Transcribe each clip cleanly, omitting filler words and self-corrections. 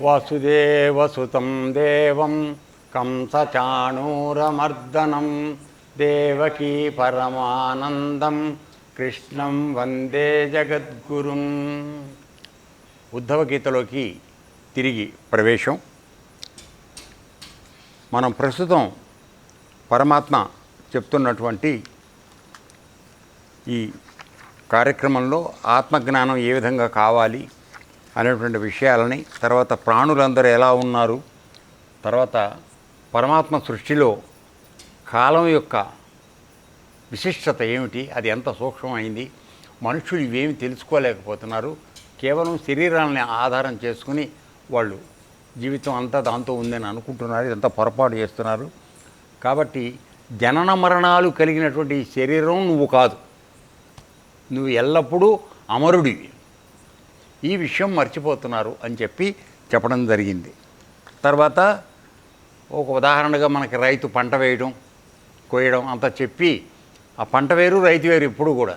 వసుదేవసుతం దేవం కంసచాణూరమర్దనం దేవకీ పరమానందం కృష్ణం వందే జగద్గురుం. ఉద్ధవ గీతలోకి తిరిగి ప్రవేశం. మనం ప్రస్తుతం పరమాత్మ చెప్తున్నటువంటి ఈ కార్యక్రమంలో ఆత్మజ్ఞానం ఏ విధంగా కావాలి అనేటువంటి విషయాలని, తర్వాత ప్రాణులందరూ ఎలా ఉన్నారు, తర్వాత పరమాత్మ సృష్టిలో కాలం యొక్క విశిష్టత ఏమిటి, అది ఎంత సూక్ష్మమైంది, మనుషులు ఇవేమి తెలుసుకోలేకపోతున్నారు, కేవలం శరీరాలని ఆధారం చేసుకుని వాళ్ళు జీవితం అంతా దాంతో ఉందని అనుకుంటున్నారు, ఇదంతా పొరపాటు చేస్తున్నారు. కాబట్టి జనన మరణాలు కలిగినటువంటి శరీరం నువ్వు కాదు, నువ్వు ఎల్లప్పుడూ అమరుడివి, ఈ విషయం మర్చిపోతున్నారు అని చెప్పడం జరిగింది. తర్వాత ఒక ఉదాహరణగా మనకి రైతు పంట వేయడం, కోయడం అంతా చెప్పి, ఆ పంట వేరు రైతు వేరు. ఇప్పుడు కూడా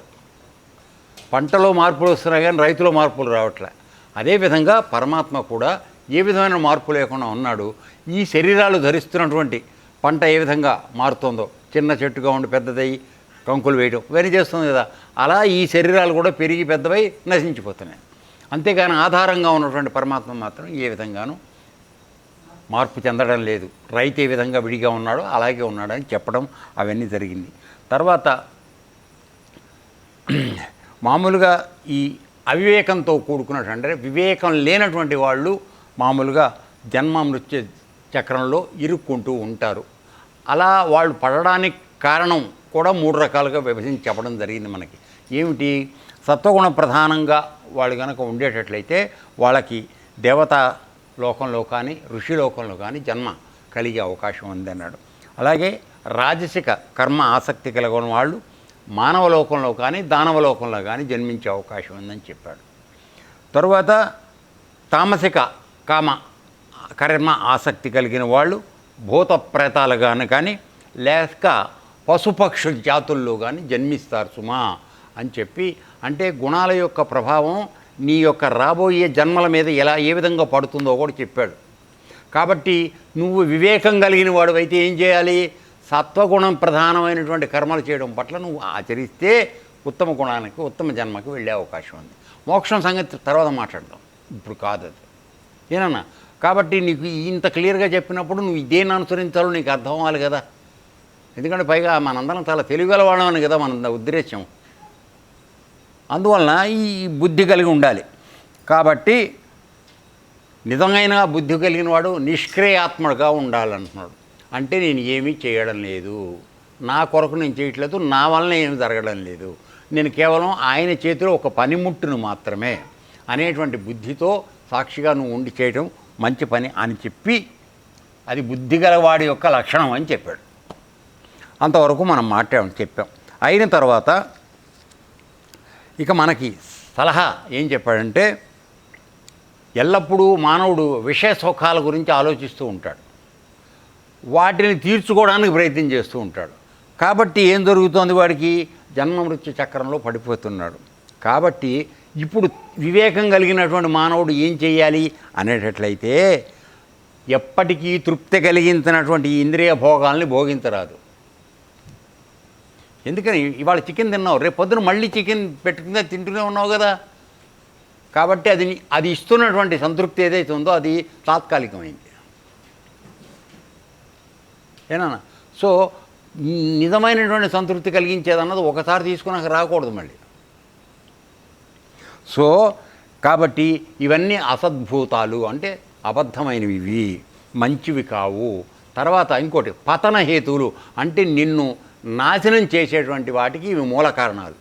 పంటలో మార్పులు వస్తున్నాయి కానీ రైతులో మార్పులు రావట్లే. అదేవిధంగా పరమాత్మ కూడా ఏ విధమైన మార్పు లేకుండా ఉన్నాడు. ఈ శరీరాలు ధరిస్తున్నటువంటి పంట ఏ విధంగా మారుతుందో, చిన్న చెట్టుగా ఉండి పెద్దదయ్యి కంకులు వేయడం ఇవన్నీ చేస్తుంది కదా, అలా ఈ శరీరాలు కూడా పెరిగి పెద్దవై నశించిపోతున్నాయి. అంతేగాని ఆధారంగా ఉన్నటువంటి పరమాత్మ మాత్రం ఏ విధంగానూ మార్పు చెందడం లేదు. రైతు ఏ విధంగా విడిగా ఉన్నాడో అలాగే ఉన్నాడని చెప్పడం అవన్నీ జరిగింది. తర్వాత మామూలుగా ఈ అవివేకంతో కూడుకున్నట్టు, అంటే వివేకం లేనటువంటి వాళ్ళు మామూలుగా జన్మ మృత్యు చక్రంలో ఇరుక్కుంటూ ఉంటారు. అలా వాళ్ళు పడడానికి కారణం కూడా 3 రకాలుగా విభజించి చెప్పడం జరిగింది మనకి. ఏమిటి? సత్వగుణ ప్రధానంగా వాళ్ళు కనుక ఉండేటట్లయితే వాళ్ళకి దేవతా లోకంలో కానీ ఋషి లోకంలో కానీ జన్మ కలిగే అవకాశం ఉందన్నాడు. అలాగే రాజసిక కర్మ ఆసక్తి కలిగిన వాళ్ళు మానవ లోకంలో కానీ దానవ లోకంలో కానీ జన్మించే అవకాశం ఉందని చెప్పాడు. తరువాత తామసిక కామ కర్మ ఆసక్తి కలిగిన వాళ్ళు భూత ప్రేతాలుగాను కానీ లేక పశుపక్షు జాతుల్లో కానీ జన్మిస్తారు సుమా అని చెప్పి, అంటే గుణాల యొక్క ప్రభావం నీ యొక్క రాబోయే జన్మల మీద ఏ విధంగా పడుతుందో కూడా చెప్పాడు. కాబట్టి నువ్వు వివేకం కలిగిన వాడు అయితే ఏం చేయాలి? సత్వగుణం ప్రధానమైనటువంటి కర్మలు చేయడం పట్ల నువ్వు ఆచరిస్తే ఉత్తమ గుణానికి ఉత్తమ జన్మకి వెళ్ళే అవకాశం ఉంది. మోక్షం సంగతి తర్వాత మాట్లాడదాం, ఇప్పుడు కాదు అది, ఏనన్నా. కాబట్టి నీకు ఇంత క్లియర్గా చెప్పినప్పుడు నువ్వు ఇదేని అనుసరించాలో నీకు అర్థం అవ్వాలి కదా. ఎందుకంటే పైగా మనందరం చాలా తెలివిగలవాళ్ళమని కదా మన ఉద్దేశ్యం. అందువలన ఈ బుద్ధి కలిగి ఉండాలి. కాబట్టి నిజమైన బుద్ధి కలిగిన వాడు నిష్క్రియాత్మగా ఉండాలంటున్నాడు. అంటే నేను ఏమీ చేయడం లేదు, నా కొరకు నేను చేయట్లేదు, నా వలన ఏమి జరగడం లేదు, నేను కేవలం ఆయన చేతిలో ఒక పనిముట్టును మాత్రమే అనేటువంటి బుద్ధితో సాక్షిగా నువ్వు ఉండి చేయడం మంచి పని అని చెప్పి, అది బుద్ధి గలవాడి యొక్క లక్షణం అని చెప్పాడు. అంతవరకు మనం చెప్పాం. అయిన తర్వాత ఇక మనకి సలహా ఏం చెప్పాడంటే, ఎల్లప్పుడూ మానవుడు విషయ సుఖాల గురించి ఆలోచిస్తూ ఉంటాడు, వాటిని తీర్చుకోవడానికి ప్రయత్నం చేస్తూ ఉంటాడు. కాబట్టి ఏం జరుగుతోంది? వాడికి జన్మ మృత్యు చక్రంలో పడిపోతున్నాడు. కాబట్టి ఇప్పుడు వివేకం కలిగినటువంటి మానవుడు ఏం చేయాలి అనేటట్లయితే, ఎప్పటికీ తృప్తి కలిగించినటువంటి ఇంద్రియ భోగాల్ని భోగించరాదు. ఎందుకని? ఇవాళ చికెన్ తిన్నావు, రేపు పొద్దున మళ్ళీ చికెన్ పెట్టుకునే తింటూనే ఉన్నావు కదా. కాబట్టి అది ఇస్తున్నటువంటి సంతృప్తి ఏదైతే ఉందో అది తాత్కాలికమైంది, ఏనా. సో నిజమైనటువంటి సంతృప్తి కలిగించేదన్నది ఒకసారి తీసుకున్నాక రాకూడదు మళ్ళీ. సో కాబట్టి ఇవన్నీ అసద్భూతాలు, అంటే అబద్ధమైనవి, ఇవి మంచివి కావు. తర్వాత ఇంకోటి పతన హేతువులు, అంటే నిన్ను నాశనం చేసేటువంటి వాటికి ఇవి మూల కారణాలు.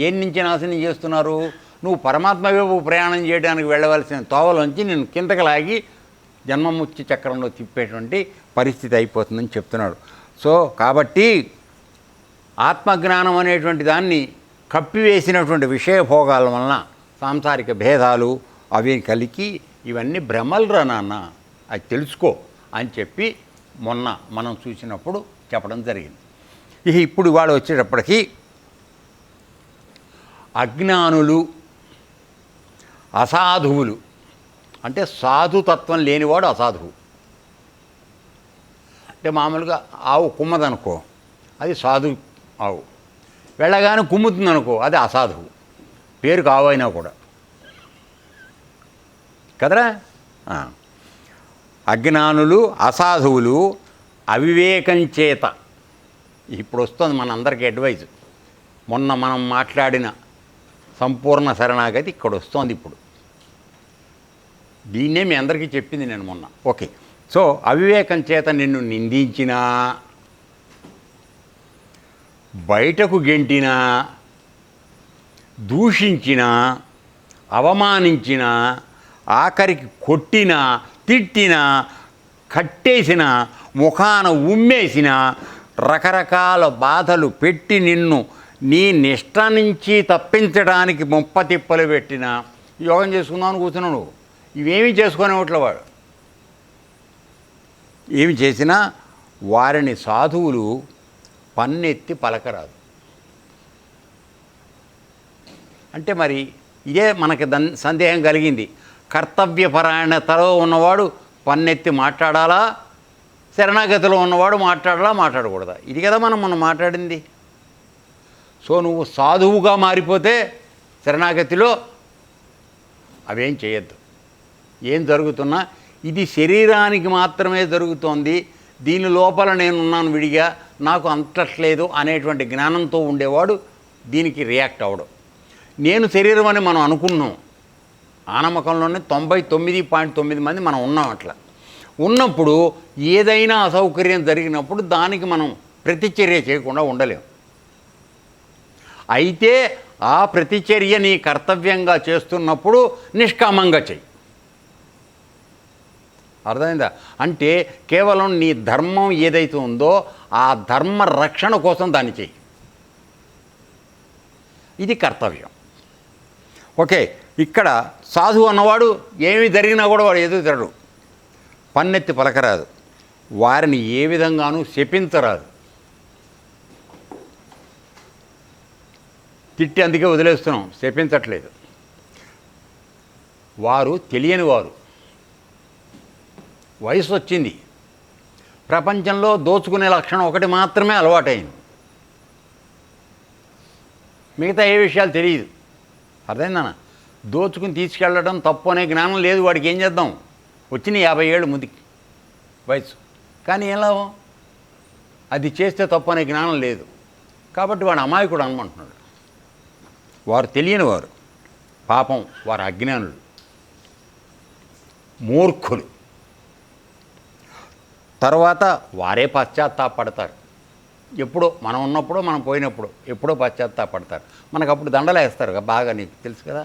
ఏం నుంచి నాశనం చేస్తున్నారు? నువ్వు పరమాత్మ వైపు ప్రయాణం చేయడానికి వెళ్ళవలసిన తోవలోంచి నేను కిందకి లాగి జన్మముక్తి చక్రంలో తిప్పేటువంటి పరిస్థితి అయిపోతుందని చెప్తున్నాడు. సో కాబట్టి ఆత్మజ్ఞానం అనేటువంటి దాన్ని కప్పివేసినటువంటి విషయభోగాల వలన సాంసారిక భేదాలు అవి కలిగి ఇవన్నీ భ్రమలురా నాన్న, అది తెలుసుకో అని చెప్పి మొన్న మనం చూసినప్పుడు చెప్పడం జరిగింది. ఇప్పుడు వాళ్ళు వచ్చేటప్పటికీ అజ్ఞానులు, అసాధువులు అంటే సాధుతత్వం లేనివాడు అసాధువు. అంటే మామూలుగా ఆవు కుమ్మదనుకో, అది సాధు ఆవు. వెళ్ళగానే కుమ్ముతుందనుకో, అది అసాధువు. పేరుకు ఆవు అయినా కూడా కదరా. అజ్ఞానులు, అసాధువులు అవివేకం చేత. ఇప్పుడు వస్తుంది మన అందరికీ అడ్వైజ్. మొన్న మనం మాట్లాడిన సంపూర్ణ శరణాగతి ఇక్కడ వస్తోంది ఇప్పుడు. దీన్నే మీ అందరికీ చెప్పింది నేను మొన్న. ఓకే, సో అవివేకం చేత నిన్ను నిందించినా, బయటకు గెంటినా, దూషించినా, అవమానించినా, ఆఖరికి కొట్టినా, తిట్టినా, కట్టేసిన, ముఖాన ఉమ్మేసిన, రకరకాల బాధలు పెట్టి నిన్ను నీ నిష్ట నుంచి తప్పించడానికి ముప్పతిప్పలు పెట్టిన, యోగం చేసుకుందామని కూర్చున్నావు నువ్వు. ఇవేమీ చేసుకునేవట్ల వాడు. ఏమి చేసినా వారిని సాధువులు పన్నెత్తి పలకరాదు. అంటే మరి ఇదే మనకి సందేహం కలిగింది. కర్తవ్యపరాయణతలో ఉన్నవాడు పన్నెత్తి మాట్లాడాలా, శరణాగతిలో ఉన్నవాడు మాట్లాడాలా, మాట్లాడకూడదా? ఇది కదా మనం మొన్న మాట్లాడింది. సో నువ్వు సాధువుగా మారిపోతే శరణాగతిలో అవేం చేయొద్దు. ఏం జరుగుతున్నా ఇది శరీరానికి మాత్రమే జరుగుతోంది, దీని లోపల నేనున్నాను విడిగా, నాకు అంతట్లేదు అనేటువంటి జ్ఞానంతో ఉండేవాడు దీనికి రియాక్ట్ అవ్వడం. నేను శరీరం అని మనం అనుకున్నాం. ఆ నమ్మకంలోనే 99.9 మంది మనం ఉన్నాం. అట్లా ఉన్నప్పుడు ఏదైనా అసౌకర్యం జరిగినప్పుడు దానికి మనం ప్రతిచర్య చేయకుండా ఉండలేం. అయితే ఆ ప్రతిచర్య నీ కర్తవ్యంగా చేస్తున్నప్పుడు నిష్కామంగా చెయ్యి. అర్థమైందా? అంటే కేవలం నీ ధర్మం ఏదైతే ఉందో ఆ ధర్మ రక్షణ కోసం దాన్ని చెయ్యి. ఇది కర్తవ్యం. ఓకే, ఇక్కడ సాధువు అన్నవాడు ఏమి జరిగినా కూడా వాడు ఎదురు తిరడు, పన్నెత్తి పలకరాదు, వారిని ఏ విధంగానూ శపించరాదు. తిట్టి అందుకే వదిలేస్తున్నాం, శపించట్లేదు. వారు తెలియని వారు, వయసు వచ్చింది, ప్రపంచంలో దోచుకునే లక్షణం ఒకటి మాత్రమే అలవాటైంది, మిగతా ఏ విషయాలు తెలియదు. అర్థమైందన్న? దోచుకుని తీసుకెళ్ళడం తప్పు అనే జ్ఞానం లేదు వాడికి. ఏం చేద్దాం? వచ్చిన 50 ఏళ్ళు ముందుకి వయసు, కానీ ఏం లాభం? అది చేస్తే తప్పు అనే జ్ఞానం లేదు కాబట్టి వాడు అమాయకుడు అనమంటున్నాడు. వారు తెలియని వారు, పాపం వారు అజ్ఞానులు, మూర్ఖులు. తర్వాత వారే పశ్చాత్తాపడతారు. ఎప్పుడో మనం ఉన్నప్పుడు, మనం పోయినప్పుడు ఎప్పుడో పశ్చాత్తాపడతారు. మనకు అప్పుడు దండలేస్తారు. బాగా నీకు తెలుసు కదా,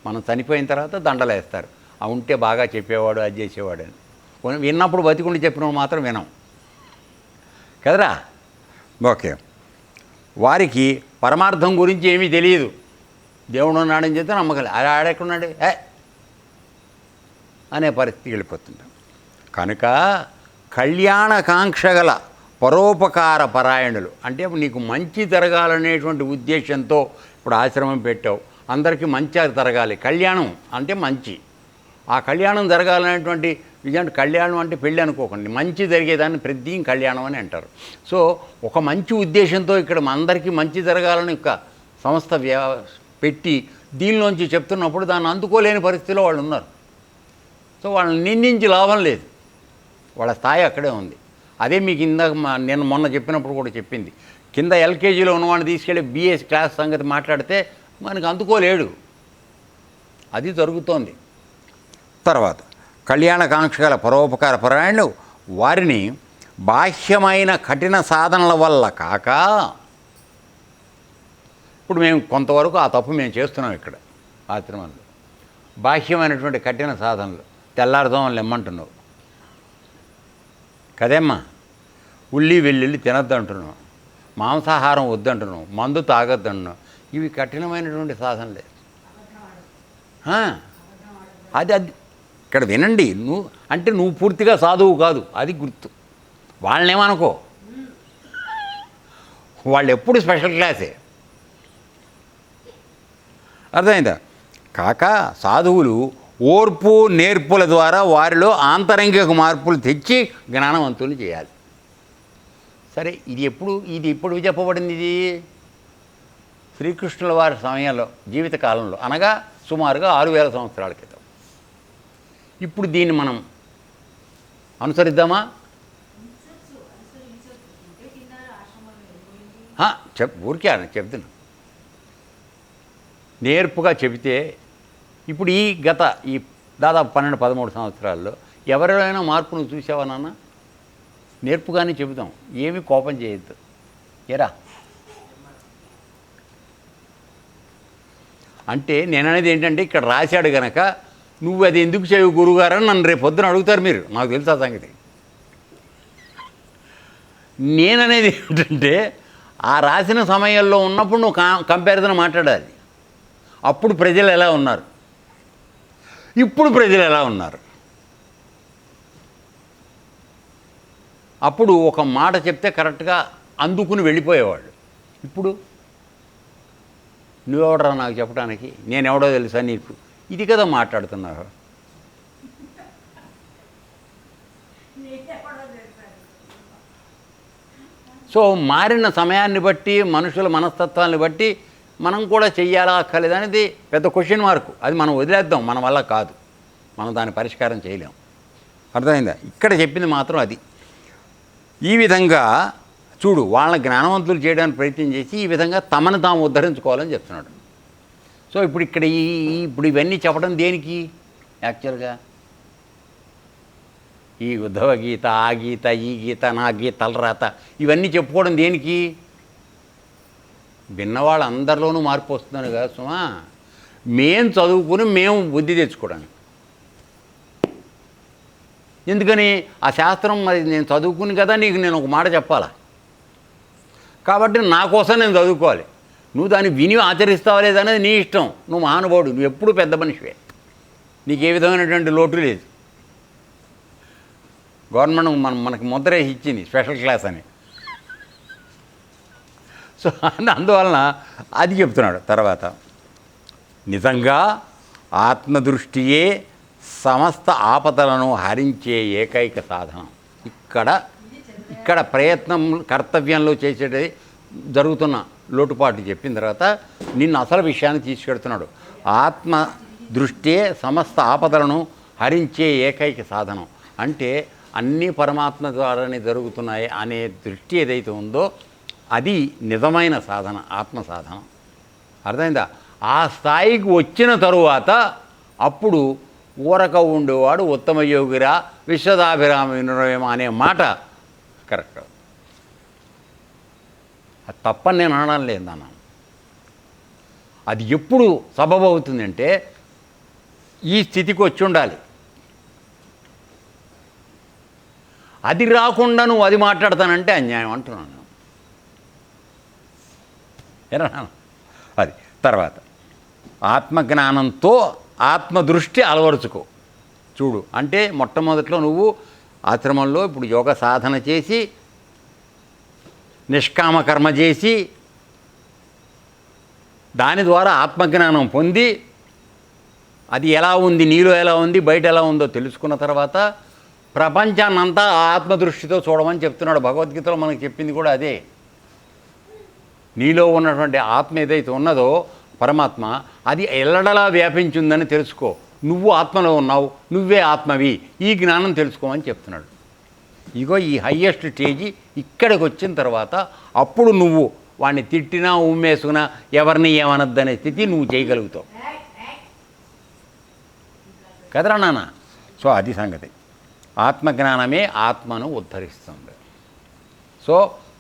మనం చనిపోయిన తర్వాత దండలేస్తారు. ఆ ఉంటే బాగా చెప్పేవాడు, అది చేసేవాడు అని. విన్నప్పుడు బతికుండి చెప్పినప్పుడు మాత్రం వినం కదరా. ఓకే, వారికి పరమార్థం గురించి ఏమీ తెలియదు. దేవుడు ఉన్నాడని చెప్తే నమ్మకం, అది ఆడెక్కడున్నాడు అనే పరిస్థితికి వెళ్ళిపోతుంటాం. కనుక కళ్యాణకాంక్ష గల పరోపకార పరాయణులు అంటే నీకు మంచి జరగాలనేటువంటి ఉద్దేశంతో ఇప్పుడు ఆశ్రమం పెట్టావు, అందరికీ మంచి జరగాలి. కళ్యాణం అంటే మంచి, ఆ కళ్యాణం జరగాలనేటువంటి విజయం. కళ్యాణం అంటే పెళ్ళి అనుకోకండి, మంచి జరిగేదాన్ని ప్రతి కళ్యాణం అని అంటారు. సో ఒక మంచి ఉద్దేశంతో ఇక్కడ అందరికీ మంచి జరగాలని ఒక సంస్థ పెట్టి దీనిలోంచి చెప్తున్నప్పుడు దాన్ని అందుకోలేని పరిస్థితిలో వాళ్ళు ఉన్నారు. సో వాళ్ళని నిందించి లాభం లేదు, వాళ్ళ స్థాయి అక్కడే ఉంది. అదే మీకు ఇందాక నేను మొన్న చెప్పినప్పుడు కూడా చెప్పింది. కింద ఎల్కేజీలో ఉన్నవాడిని తీసుకెళ్ళి బీఎస్ క్లాస్ సంగతి మాట్లాడితే మనకు అందుకోలేడు. అది జరుగుతోంది. తర్వాత కళ్యాణకాంక్ష గల పరోపకార పరాయణులు వారిని బాహ్యమైన కఠిన సాధనల వల్ల కాక, ఇప్పుడు మేము కొంతవరకు ఆ తప్పు మేము చేస్తున్నాం ఇక్కడ ఆశ్రమంలో. బాహ్యమైనటువంటి కఠిన సాధనలు, తెల్లారుదామని లెమ్మంటున్నావు కదేమ్మా, ఉల్లి వెల్లుల్లి తినద్దంటున్నావు, మాంసాహారం వద్దంటున్నావు, మందు తాగొద్దంటున్నావు. ఇవి కఠినమైనటువంటి సాధనలే. అది ఇక్కడ వినండి, నువ్వు పూర్తిగా సాధువు కాదు, అది గుర్తు. వాళ్ళనేమనుకో, వాళ్ళు ఎప్పుడు స్పెషల్ క్లాసే. అర్థమైందా? కాక సాధువులు ఓర్పు నేర్పుల ద్వారా వారిలో ఆంతరంగిక మార్పులు తెచ్చి జ్ఞానవంతులు చేయాలి. సరే, ఇది ఎప్పుడు చెప్పబడింది? ఇది శ్రీకృష్ణుల వారి సమయంలో, జీవితకాలంలో, అనగా సుమారుగా 6000 సంవత్సరాల క్రితం. ఇప్పుడు దీన్ని మనం అనుసరిద్దామా? ఊరికే చెప్తున్నా, నేర్పుగా చెబితే ఇప్పుడు ఈ దాదాపు 12-13 సంవత్సరాల్లో ఎవరైనా మార్పును చూసావా నాన్న? నేర్పుగానే చెబుతాం, ఏమీ కోపం చేయొద్దు. ఏరా అంటే నేననేది ఏంటంటే, ఇక్కడ రాశాడు గనక నువ్వు అది ఎందుకు చేయవు గురువుగారని నన్ను రేపు పొద్దున అడుగుతారు మీరు. నాకు తెలుసా సంగతి. నేననేది ఏంటంటే, ఆ రాసిన సమయంలో ఉన్నప్పుడు నువ్వు కంపారిజన్ మాట్లాడాలి. అప్పుడు ప్రజలు ఎలా ఉన్నారు, ఇప్పుడు ప్రజలు ఎలా ఉన్నారు. అప్పుడు ఒక మాట చెప్తే కరెక్ట్గా అందుకుని వెళ్ళిపోయేవాళ్ళు. ఇప్పుడు నువ్వెవడరా నాకు చెప్పడానికి, నేనెవడో తెలుసా నీకు, ఇది కదా మాట్లాడుతున్నారు. సో మారిన సమయాన్ని బట్టి, మనుషుల మనస్తత్వాన్ని బట్టి మనం కూడా చెయ్యాలా అక్కర్లేదు అనేది పెద్ద క్వశ్చన్ మార్కు. అది మనం వదిలేద్దాం, మన వల్ల కాదు, మనం దాని పరిష్కారం చేయలేం. అర్థమైందా? ఇక్కడ చెప్పింది మాత్రం అది. ఈ విధంగా చూడు, వాళ్ళని జ్ఞానవంతులు చేయడానికి ప్రయత్నం చేసి ఈ విధంగా తమను తాము ఉద్ధరించుకోవాలని చెప్తున్నాడు. సో ఇప్పుడు ఇవన్నీ చెప్పడం దేనికి? యాక్చువల్గా ఈ ఉద్ధవ గీత, ఆ గీత, ఈ గీత, నా గీత, తలరాత, ఇవన్నీ చెప్పుకోవడం దేనికి? విన్నవాళ్ళందరిలోనూ మార్పు వస్తున్నాను కదా సుమా. మేము చదువుకుని మేము బుద్ధి తెచ్చుకోవడానికి. ఎందుకని? ఆ శాస్త్రం మరి నేను చదువుకుని కదా నీకు నేను ఒక మాట చెప్పాలా. కాబట్టి నా కోసం నేను చదువుకోవాలి. నువ్వు దాన్ని విని ఆచరిస్తావా లేదనేది నీ ఇష్టం. నువ్వు మహానుభావుడు, నువ్వు ఎప్పుడూ పెద్ద మనిషివే, నీకు ఏ విధమైనటువంటి లోటు లేదు. గవర్నమెంట్ మనకి ముద్ర ఇచ్చింది స్పెషల్ క్లాస్ అని. సో అందువలన అది చెప్తున్నాడు. తర్వాత నిజంగా ఆత్మదృష్టియే సమస్త ఆపదలను హరించే ఏకైక సాధనం. ఇక్కడ ప్రయత్నం, కర్తవ్యంలో చేసేది జరుగుతున్న లోటుపాటు చెప్పిన తర్వాత నిన్ను అసలు విషయాన్ని తీసుకెడుతున్నాడు. ఆత్మ దృష్టియే సమస్త ఆపదలను హరించే ఏకైక సాధనం అంటే అన్నీ పరమాత్మ ద్వారానే జరుగుతున్నాయి అనే దృష్టి ఏదైతే ఉందో అది నిజమైన సాధన, ఆత్మ సాధన. అర్థమైందా? ఆ స్థాయికి వచ్చిన తరువాత అప్పుడు ఊరక ఉండేవాడు ఉత్తమ యోగిరా విశ్వదాభిరామ వినురవేమ అనే మాట కరెక్ట్. అది తప్పని నేను అనడం లేదన్నా. అది ఎప్పుడు సబబు అవుతుందంటే ఈ స్థితికి వచ్చి ఉండాలి. అది రాకుండా నువ్వు అది మాట్లాడతానంటే అన్యాయం అంటున్నాను. ఏనా? అది తర్వాత ఆత్మజ్ఞానంతో ఆత్మదృష్టి అలవరుచుకో. చూడు అంటే మొట్టమొదట్లో నువ్వు ఆశ్రమంలో ఇప్పుడు యోగ సాధన చేసి నిష్కామ కర్మ చేసి దాని ద్వారా ఆత్మజ్ఞానం పొంది అది ఎలా ఉంది, నీలో ఎలా ఉంది, బయట ఎలా ఉందో తెలుసుకున్న తర్వాత ప్రపంచాన్నంతా ఆత్మదృష్టితో చూడమని చెప్తున్నాడు. భగవద్గీతలో మనకు చెప్పింది కూడా అదే. నీలో ఉన్నటువంటి ఆత్మ ఏదైతే ఉన్నదో పరమాత్మ, అది ఎల్లడలా వ్యాపించిందని తెలుసుకో. నువ్వు ఆత్మలో ఉన్నావు, నువ్వే ఆత్మవి, ఈ జ్ఞానం తెలుసుకోమని చెప్తున్నాడు. ఇగో ఈ హయ్యెస్ట్ స్టేజీ ఇక్కడికి వచ్చిన తర్వాత అప్పుడు నువ్వు వాడిని తిట్టినా ఉమ్మేసుకున్నా ఎవరిని ఏమనద్దనే స్థితి నువ్వు చేయగలుగుతావు కదరా నాన్న. సో అది సంగతి. ఆత్మజ్ఞానమే ఆత్మను ఉద్ధరిస్తుంది. సో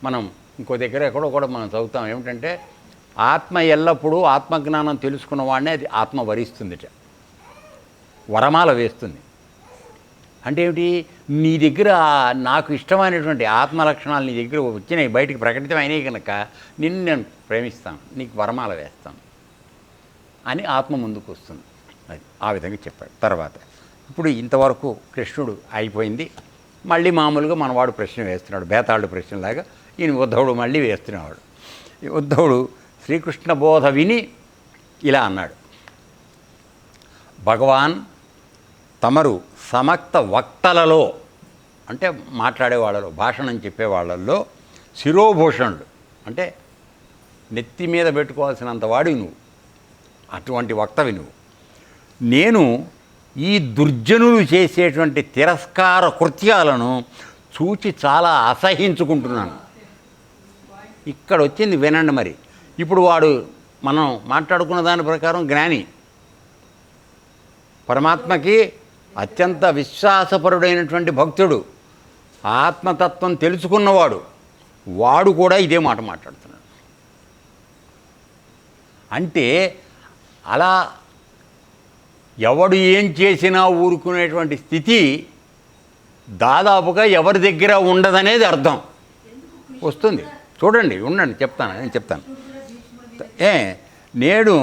మనం ఇంకో దగ్గర ఎక్కడో కూడా మనం చదువుతాం ఏమిటంటే ఆత్మ ఎల్లప్పుడూ ఆత్మజ్ఞానం తెలుసుకున్న వాడినే అది ఆత్మ వరిస్తుందిట, వరమాల వేస్తుంది. అంటే ఏమిటి? నీ దగ్గర నాకు ఇష్టమైనటువంటి ఆత్మ లక్షణాలు నీ దగ్గర వచ్చినాయి, బయటికి ప్రకటితమైనవి కనుక నిన్ను నేను ప్రేమిస్తాను, నీకు వరమాల వేస్తాను అని ఆత్మ ముందుకు వస్తుంది. అది ఆ విధంగా చెప్పాడు. తర్వాత ఇప్పుడు ఇంతవరకు కృష్ణుడు అయిపోయింది. మళ్ళీ మామూలుగా మనవాడు ప్రశ్న వేస్తున్నాడు, బేతాళుడు ప్రశ్నలాగా ఈయన ఉద్ధవుడు మళ్ళీ వేస్తున్నాడు. ఉద్ధవుడు శ్రీకృష్ణ బోధ విని ఇలా అన్నాడు, భగవాన్ తమరు సమక్త వక్తలలో అంటే మాట్లాడే వాళ్ళలో భాషణం చెప్పే వాళ్ళల్లో శిరోభూషణుడు అంటే నెత్తి మీద పెట్టుకోవాల్సినంత వాడివి నువ్వు, అటువంటి వక్తవి నువ్వు. నేను ఈ దుర్జనులు చేసేటువంటి తిరస్కార కృత్యాలను చూచి చాలా అసహించుకుంటున్నాను. ఇక్కడ వచ్చింది వినండి. మరి ఇప్పుడు వాడు మనం మాట్లాడుకున్న దాని ప్రకారం జ్ఞాని, పరమాత్మకి అత్యంత విశ్వాసపరుడైనటువంటి భక్తుడు, ఆత్మతత్వం తెలుసుకున్నవాడు, వాడు కూడా ఇదే మాట మాట్లాడుతున్నాడు. అంటే అలా ఎవడు ఏం చేసినా ఊరుకునేటువంటి స్థితి దాదాపుగా ఎవరి దగ్గర ఉండదనేది అర్థం వస్తుంది. చూడండి, ఉండండి, నేను చెప్తాను. నేను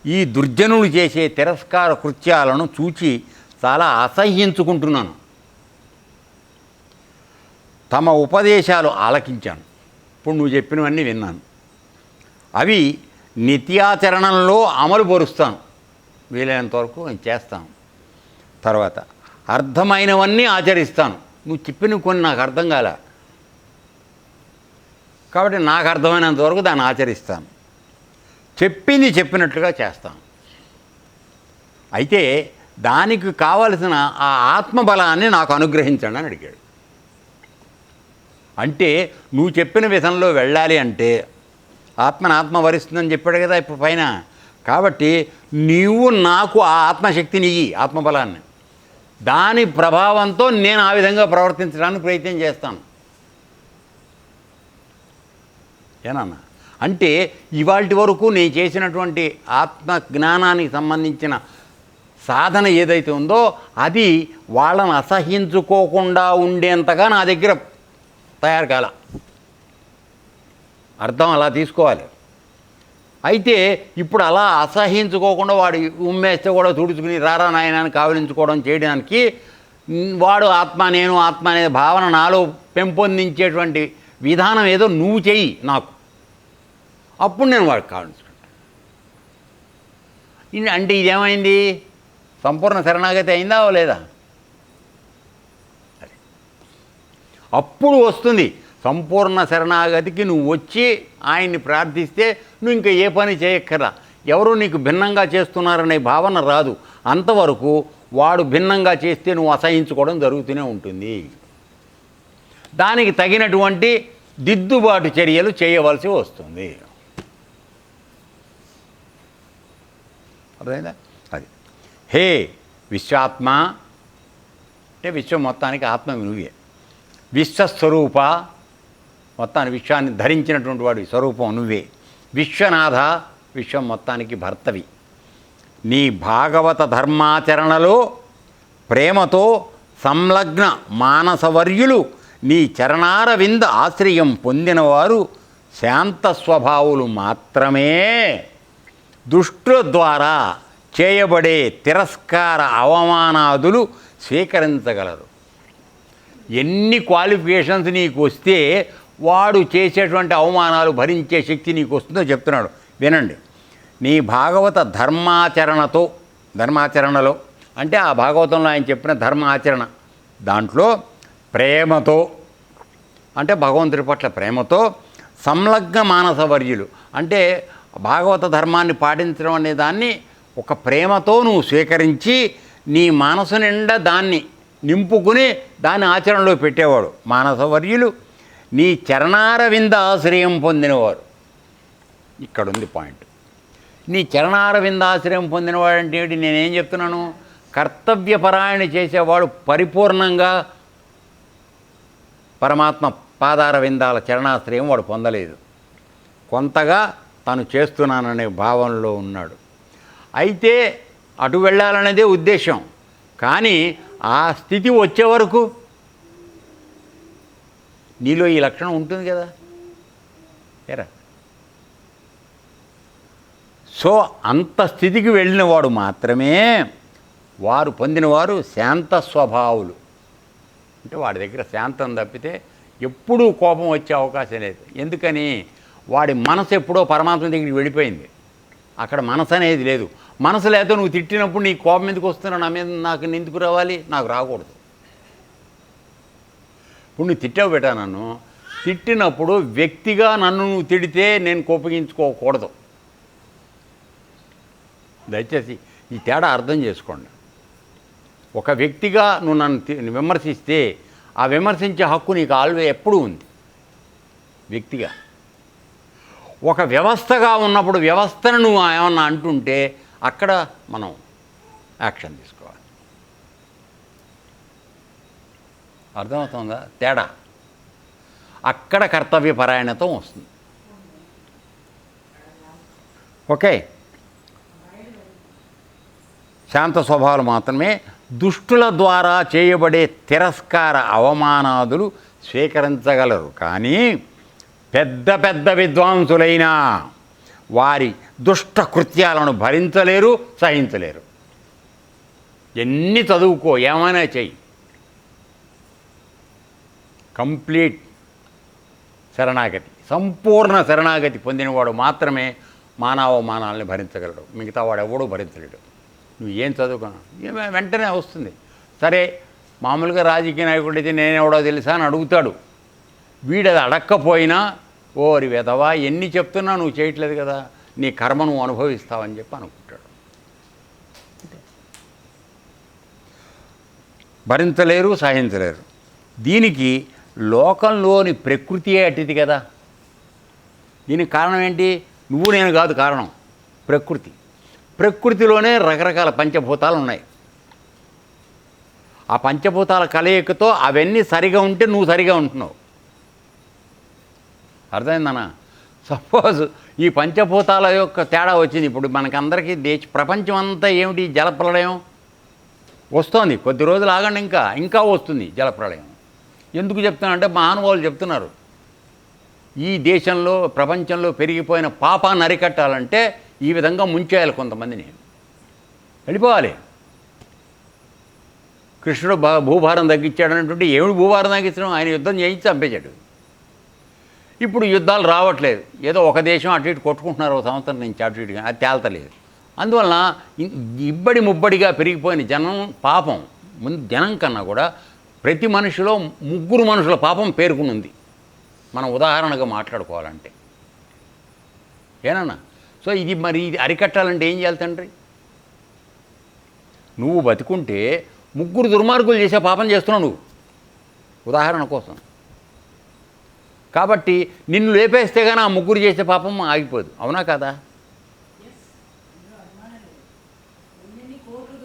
ఈ దుర్జనులు చేసే తిరస్కార కృత్యాలను చూచి చాలా అసహ్యించుకుంటున్నాను. తమ ఉపదేశాలు ఆలకించాను. ఇప్పుడు నువ్వు చెప్పినవన్నీ విన్నాను. అవి నిత్యాచరణంలో అమలు పరుస్తాను, వీలైనంత వరకు నేను చేస్తాను. తర్వాత అర్థమైనవన్నీ ఆచరిస్తాను. నువ్వు చెప్పిన కొన్ని నాకు అర్థం కాలే కాబట్టి నాకు అర్థమైనంత వరకు దాన్ని ఆచరిస్తాను. చెప్పింది చెప్పినట్లుగా చేస్తాను. అయితే దానికి కావలసిన ఆ ఆత్మబలాన్ని నాకు అనుగ్రహించండి అని అడిగాడు. అంటే నువ్వు చెప్పిన విధంలో వెళ్ళాలి అంటే ఆత్మను ఆత్మ వరిస్తుందని చెప్పాడు కదా ఇప్పుడు పైన. కాబట్టి నీవు నాకు ఆ ఆత్మశక్తిని ఇయ్యి, ఆత్మబలాన్ని. దాని ప్రభావంతో నేను ఆ విధంగా ప్రవర్తించడానికి ప్రయత్నం చేస్తాను. ఏనన్నా? అంటే ఇవాల్టి వరకు నేను చేసినటువంటి ఆత్మ జ్ఞానానికి సంబంధించిన సాధన ఏదైతే ఉందో అది వాళ్ళని అసహించుకోకుండా ఉండేంతగా నా దగ్గర తయారు కాల. అర్థం అలా తీసుకోవాలి. అయితే ఇప్పుడు అలా అసహించుకోకుండా వాడు ఉమ్మేస్తే కూడా తుడుచుకుని రారా నాయనాన్ని కావలించుకోవడం చేయడానికి వాడు ఆత్మ, నేను ఆత్మ అనే భావన నాలో పెంపొందించేటువంటి విధానం ఏదో నువ్వు చెయ్యి నాకు, అప్పుడు నేను వాడికి కావలించుకుంటాను. అంటే ఇదేమైంది? సంపూర్ణ శరణాగతి అయిందా లేదా? అప్పుడు వస్తుంది సంపూర్ణ శరణాగతికి. నువ్వు వచ్చి ఆయన్ని ప్రార్థిస్తే నువ్వు ఇంకా ఏ పని చేయక్కర్లా. ఎవరు నీకు భిన్నంగా చేస్తున్నారనే భావన రాదు. అంతవరకు వాడు భిన్నంగా చేస్తే నువ్వు అసహించుకోవడం జరుగుతూనే ఉంటుంది. దానికి తగినటువంటి దిద్దుబాటు చర్యలు చేయవలసి వస్తుంది. అర్థమైందా? అది హే విశ్వాత్మ అంటే విశ్వం మొత్తానికి ఆత్మ నువ్వే. విశ్వస్వరూప మొత్తాన్ని విశ్వాన్ని ధరించినటువంటి వాడి స్వరూపం నువ్వే. విశ్వనాథ విశ్వం మొత్తానికి భర్తవి. నీ భాగవత ధర్మాచరణలో ప్రేమతో సంలగ్న మానసవర్యులు నీ చరణారవింద ఆశ్రయం పొందినవారు శాంత స్వభావులు మాత్రమే దుష్టుల ద్వారా చేయబడే తిరస్కార అవమానాదులు స్వీకరించగలరు. ఎన్ని క్వాలిఫికేషన్స్ నీకు వస్తే వాడు చేసేటువంటి అవమానాలు భరించే శక్తి నీకు వస్తుందో చెప్తున్నాడు. వినండి. నీ భాగవత ధర్మాచరణలో అంటే ఆ భాగవతంలో ఆయన చెప్పిన ధర్మాచరణ దాంట్లో ప్రేమతో అంటే భగవంతుడి పట్ల ప్రేమతో సంలగ్న మానసవర్యులు అంటే భాగవత ధర్మాన్ని పాటించడం అనే దాన్ని ఒక ప్రేమతో నువ్వు స్వీకరించి నీ మనసు నిండా దాన్ని నింపుకుని దాన్ని ఆచరణలో పెట్టేవాడు మానసవర్యులు నీ చరణారవింద ఆశ్రయం పొందినవారు. ఇక్కడుంది పాయింట్. నీ చరణారవింద ఆశ్రయం పొందినవాడు అంటే ఏంటి? నేనేం చెప్తున్నాను? కర్తవ్యపరాయణ చేసేవాడు పరిపూర్ణంగా పరమాత్మ పాదారవిందాల చరణాశ్రయం వాడు పొందలేదు. కొంతగా తను చేస్తున్నాననే భావనలో ఉన్నాడు. అయితే అటు వెళ్ళాలనేదే ఉద్దేశం. కానీ ఆ స్థితి వచ్చే వరకు నీలో ఈ లక్షణం ఉంటుంది కదా. ఏరా సో అంత స్థితికి వెళ్ళినవాడు మాత్రమే వారు పొందినవారు శాంత స్వభావులు. అంటే వాడి దగ్గర శాంతం తప్పితే ఎప్పుడూ కోపం వచ్చే అవకాశం లేదు. ఎందుకని? వాడి మనసు ఎప్పుడో పరమాత్మ దగ్గరికి వెళ్ళిపోయింది. అక్కడ మనసు అనేది లేదు. మనసు లేదో నువ్వు తిట్టినప్పుడు నీ కోపం ఎందుకు వస్తున్నా నా మీద నాకు ఎందుకు రావాలి? నాకు రాకూడదు. ఇప్పుడు నువ్వు తిట్టావు బెటా, నన్ను తిట్టినప్పుడు వ్యక్తిగా నన్ను నువ్వు తిడితే నేను కోపగించుకోకూడదు. దయచేసి ఈ తేడా అర్థం చేసుకోండి. ఒక వ్యక్తిగా నువ్వు నన్ను విమర్శిస్తే ఆ విమర్శించే హక్కు నీకు ఎప్పుడూ ఉంది వ్యక్తిగా. ఒక వ్యవస్థగా ఉన్నప్పుడు వ్యవస్థను నువ్వు ఏమన్నా అంటుంటే అక్కడ మనం యాక్షన్ తీసుకోవాలి. అర్థమవుతుందా తేడా? అక్కడ కర్తవ్యపరాయణతం వస్తుంది. ఓకే, శాంత స్వభావాలు మాత్రమే దుష్టుల ద్వారా చేయబడే తిరస్కార అవమానాదులు స్వీకరించగలరు. కానీ పెద్ద పెద్ద విద్వాంసులైన వారి దుష్ట కృత్యాలను భరించలేరు, సహించలేరు. ఎన్ని చదువుకో, ఏమైనా చెయ్యి, కంప్లీట్ శరణాగతి, సంపూర్ణ శరణాగతి పొందినవాడు మాత్రమే మానవమానాలని భరించగలడు. మిగతా వాడు ఎవడూ భరించలేడు. నువ్వు ఏం చదువుకున్నా వెంటనే వస్తుంది. సరే, మామూలుగా రాజకీయ నాయకుడు అయితే నేనెవడో తెలుసా అని అడుగుతాడు. వీడు అది అడక్కపోయినా, ఓరి వెధవా ఎన్ని చెప్తున్నా నువ్వు చేయట్లేదు కదా, నీ కర్మ నువ్వు అనుభవిస్తావని చెప్పి అనుకుంటాడు. భరించలేరు, సహించలేరు. దీనికి లోకంలోని ప్రకృతియే అట్టిది కదా. దీనికి కారణం ఏంటి? నువ్వు నేను కాదు కారణం, ప్రకృతి. ప్రకృతిలోనే రకరకాల పంచభూతాలు ఉన్నాయి. ఆ పంచభూతాల కలయికతో అవన్నీ సరిగా ఉంటే నువ్వు సరిగా ఉంటున్నావు. అర్థమైందన్నా? సపోజ్ ఈ పంచభూతాల యొక్క తేడా వచ్చింది. ఇప్పుడు మనకందరికీ ప్రపంచం అంతా ఏమిటి? జలప్రళయం వస్తోంది. కొద్ది రోజులు ఆగండి, ఇంకా వస్తుంది జలప్రళయం. ఎందుకు చెప్తున్నానంటే మహానుభావులు చెప్తున్నారు, ఈ దేశంలో ప్రపంచంలో పెరిగిపోయిన పాపాన్ని అరికట్టాలంటే ఈ విధంగా ముంచేయాలి, కొంతమందిని వెళ్ళిపోవాలి. కృష్ణుడు భూభారం తగ్గించాడు అనేటువంటి, ఏమిటి భూభారం తగ్గించడం? ఆయన యుద్ధం చేయించి చంపేశాడు. ఇప్పుడు యుద్ధాలు రావట్లేదు, ఏదో ఒక దేశం అటు ఇటు కొట్టుకుంటున్నారు ఒక సంవత్సరం నుంచి అటు ఇటుగా, అది తేల్తలేదు. అందువలన ఇబ్బడి ముబ్బడిగా పెరిగిపోయిన జనం పాపం, ముందు జనం కన్నా కూడా ప్రతి మనిషిలో 3 మనుషుల పాపం పేరుకుని ఉంది, మనం ఉదాహరణగా మాట్లాడుకోవాలంటే. ఏనన్నా? సో ఇది అరికట్టాలంటే ఏం చేయాలి తండ్రి? నువ్వు బతుకుంటే 3 దుర్మార్గులు చేసే పాపం చేస్తున్నావు నువ్వు, ఉదాహరణ కోసం. కాబట్టి నిన్ను లేపేస్తే కానీ ఆ 3 చేసే పాపం ఆగిపోదు, అవునా కదా?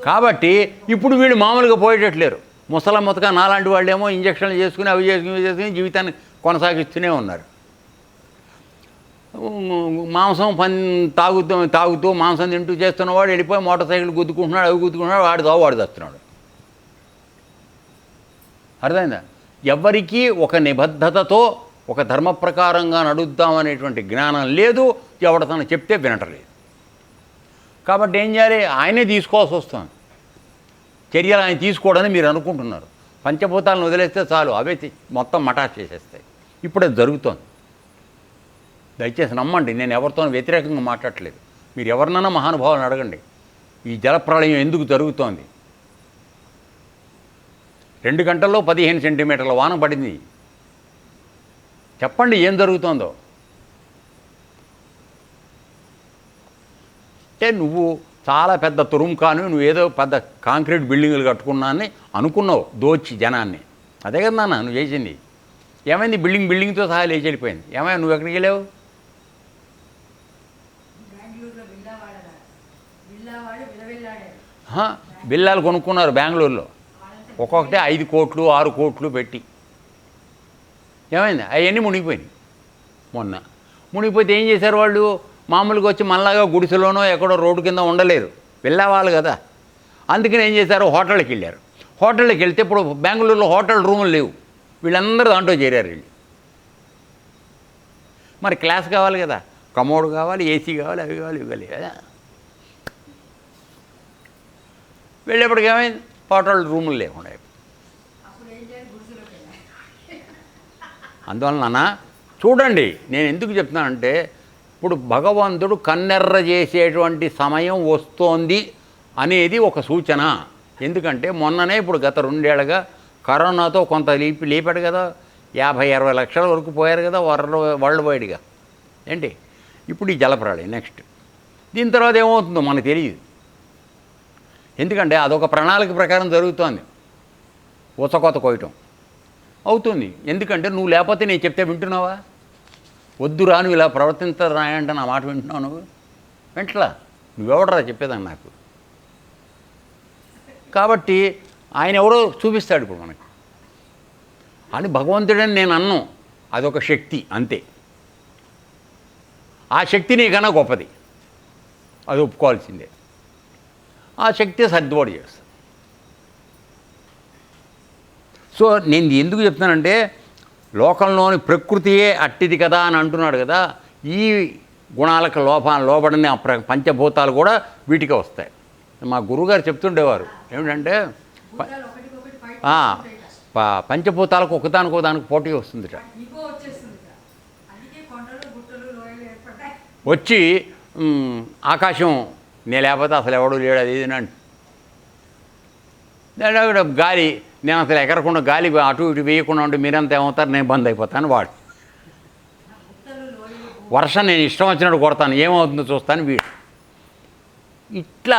కాబట్టి ఇప్పుడు వీళ్ళు మామూలుగా పోయేటట్లేరు. ముసలమ్మతగా నాలాంటి వాళ్ళేమో ఇంజక్షన్లు చేసుకుని అవి చేసుకుని జీవితాన్ని కొనసాగిస్తూనే ఉన్నారు. మాంసం తాగుతూ మాంసం తింటూ చేస్తున్నవాడు వెళ్ళిపోయి మోటార్ సైకిల్ గుద్దుకుంటున్నాడు, అవి గుద్దుకుంటున్నాడు, వాడు తెస్తున్నాడు. అర్థమైందా? ఎవరికీ ఒక నిబద్ధతతో ఒక ధర్మ ప్రకారంగా నడుద్దామనేటువంటి జ్ఞానం లేదు, ఎవడతను చెప్తే వినటలేదు. కాబట్టి ఏం చేయాలి? ఆయనే తీసుకోవాల్సి వస్తుంది చర్యలు. ఆయన తీసుకోవడని మీరు అనుకుంటున్నారు. పంచభూతాలను వదిలేస్తే చాలు, అవే మొత్తం మటాష్ చేసేస్తాయి. ఇప్పుడు అది జరుగుతోంది. దయచేసి నమ్మండి, నేను ఎవరితో వ్యతిరేకంగా మాట్లాడట్లేదు. మీరు ఎవరినైనా మహానుభావాలను అడగండి, ఈ జలప్రళయం ఎందుకు జరుగుతోంది? 2 గంటల్లో 15 సెంటీమీటర్ల వాన పడింది. చెప్పండి ఏం జరుగుతోందో. అంటే నువ్వు చాలా పెద్ద తురుంకాను, నువ్వు ఏదో పెద్ద కాంక్రీట్ బిల్డింగులు కట్టుకున్నా అని అనుకున్నావు, దోచి జనాన్ని. అదే కదా నాన్న నువ్వు చేసింది. ఏమైంది? బిల్డింగ్తో సహా లేచి వెళ్ళిపోయింది. ఏమైనా నువ్వు ఎక్కడికి వెళ్ళావు? బిల్లాలు కొనుక్కున్నారు బెంగళూరులో, ఒక్కొక్కటే 5 కోట్లు 6 కోట్లు పెట్టి. ఏమైంది? అవన్నీ మునిగిపోయినాయి. మొన్న మునిగిపోతే ఏం చేశారు వాళ్ళు? మామూలుగా వచ్చి మనలాగా గుడిసెలోనో ఎక్కడో రోడ్డు కింద ఉండలేరు, వెళ్ళేవాళ్ళు కదా. అందుకని ఏం చేశారు? హోటల్కి వెళ్ళారు. హోటల్కి వెళ్తే ఇప్పుడు బెంగళూరులో హోటల్ రూములు లేవు, వీళ్ళందరూ దాంట్లో చేరారు. వీళ్ళు మరి క్లాస్ కావాలి కదా, కమోడ్ కావాలి, ఏసీ కావాలి, అవి కావాలి, ఇవి కావాలి కదా. వెళ్ళేప్పటికి ఏమైంది? హోటల్ రూములు లేకుండా. అందువలన చూడండి, నేను ఎందుకు చెప్తున్నానంటే ఇప్పుడు భగవంతుడు కన్నెర్ర చేసేటువంటి సమయం వస్తోంది అనేది ఒక సూచన. ఎందుకంటే మొన్ననే ఇప్పుడు గత 2 ఏళ్ళగా కరోనాతో కొంత లేపాడు కదా, 50-60 లక్షల వరకు పోయారు కదా వరల్డ్ వైడ్గా. ఏంటి ఇప్పుడు ఈ జలప్రళయం నెక్స్ట్. దీని తర్వాత ఏమవుతుందో మనకు తెలియదు. ఎందుకంటే అదొక ప్రణాళిక ప్రకారం జరుగుతోంది. ఉచకోత కోయటం అవుతుంది. ఎందుకంటే నువ్వు లేకపోతే నేను చెప్తే వింటున్నావా? వద్దు రాను ఇలా ప్రవర్తించరా అంటే నా మాట వింటున్నావు నువ్వు? వెంటలా నువ్వెవడరా చెప్పేదాన్ని నాకు. కాబట్టి ఆయన ఎవరో చూపిస్తాడు ఇప్పుడు మనకి అని. భగవంతుడని నేను అన్నం, అదొక శక్తి అంతే. ఆ శక్తి నీకన్నా గొప్పది, అది ఒప్పుకోవాల్సిందే. ఆ శక్తి సర్దుబాటు చేస్తుంది. సో నేను ఎందుకు చెప్తానంటే లోకంలోని ప్రకృతియే అట్టిది కదా అని అంటున్నాడు కదా. ఈ గుణాలకు లోబడిన పంచభూతాలు కూడా వీటికి వస్తాయి. మా గురువుగారు చెప్తుండేవారు ఏమిటంటే పంచభూతాలకు ఒకదానికి పోటీ వస్తుందిట. వచ్చి ఆకాశం నేను లేకపోతే అసలు ఎవడూ లేడు అది ఇది అని. గాలి నేను అసలు ఎగరకుండా గాలి అటు ఇటు వేయకుండా ఉంటే మీరంతా ఏమవుతారు, నేను బంద్ అయిపోతాను. వాడు వర్షం నేను ఇష్టం వచ్చినట్టు కొడతాను, ఏమవుతుందో చూస్తాను వీడు. ఇట్లా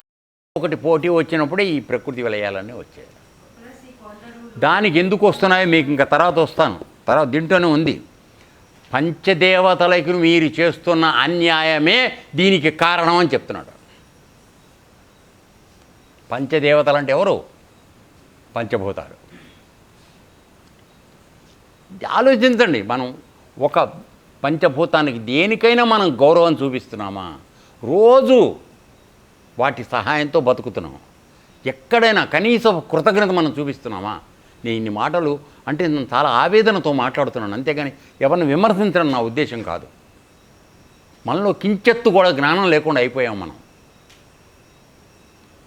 ఒకటి పోటీ వచ్చినప్పుడే ఈ ప్రకృతి విలయాలన్నీ వచ్చాయి. దానికి ఎందుకు వస్తున్నాయో మీకు ఇంకా తర్వాత వస్తాను. తర్వాత దీంట్లోనే ఉంది. పంచదేవతలకు మీరు చేస్తున్న అన్యాయమే దీనికి కారణం అని చెప్తున్నాడు. పంచదేవతలు అంటే ఎవరు? పంచభూతాలు. ఆలోచించండి, మనం ఒక పంచభూతానికి దేనికైనా మనం గౌరవం చూపిస్తున్నామా? రోజు వాటి సహాయంతో బతుకుతున్నాం. ఎక్కడైనా కనీస కృతజ్ఞత మనం చూపిస్తున్నామా? నేను ఇన్ని మాటలు అంటే నేను చాలా ఆవేదనతో మాట్లాడుతున్నాను, అంతేగాని ఎవరిని విమర్శించడం నా ఉద్దేశం కాదు. మనలో కించెత్తు కూడా జ్ఞానం లేకుండా అయిపోయాం మనం.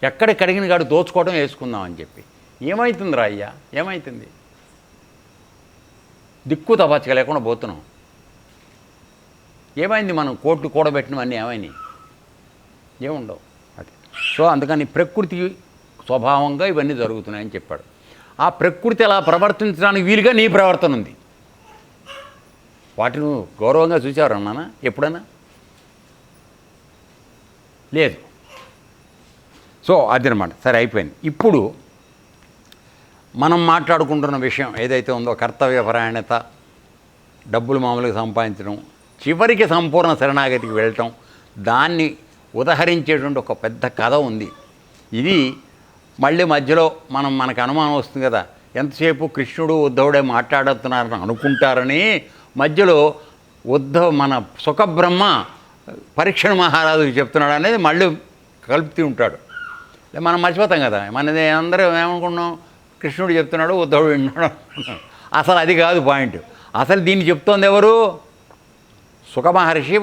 ఎక్కడ కడిగిన కాడు దోచుకోవడం వేసుకుందామని చెప్పి. ఏమవుతుందిరా అయ్యా, ఏమవుతుంది? దిక్కు తపచ్చక లేకుండా పోతున్నాం. ఏమైంది? మనం కోట్లు కూడబెట్టినవన్నీ ఏమైనాయి? ఏముండవు. అది. సో అందుకని ప్రకృతి స్వభావంగా ఇవన్నీ జరుగుతున్నాయని చెప్పాడు. ఆ ప్రకృతి అలా ప్రవర్తించడానికి వీలుగా నీ ప్రవర్తన ఉంది. వాటిని గౌరవంగా చూసావరన్నానా ఎప్పుడైనా? లేదు. సో అదనమాట. సరే, అయిపోయింది. ఇప్పుడు మనం మాట్లాడుకుంటున్న విషయం ఏదైతే ఉందో కర్తవ్యపరాయణత, డబ్బులు మామూలుగా సంపాదించడం, చివరికి సంపూర్ణ శరణాగతికి వెళ్ళటం, దాన్ని ఉదహరించేటువంటి ఒక పెద్ద కథ ఉంది. ఇది మళ్ళీ మధ్యలో మనకు అనుమానం వస్తుంది కదా, ఎంతసేపు కృష్ణుడు ఉద్ధవుడే మాట్లాడుతున్నారని అనుకుంటారని మధ్యలో మన సుఖబ్రహ్మ పరీక్షణ మహారాజుకి చెప్తున్నాడు అనేది మళ్ళీ కలుపుతూ ఉంటాడు. మనం మర్చిపోతాం కదా, మనది అందరూ ఏమనుకున్నాం, కృష్ణుడు చెప్తున్నాడు ఉద్ధవుడు వింటున్నాడు. అసలు అది కాదు పాయింట్. అసలు దీన్ని చెప్తోంది ఎవరు? సుఖ మహర్షి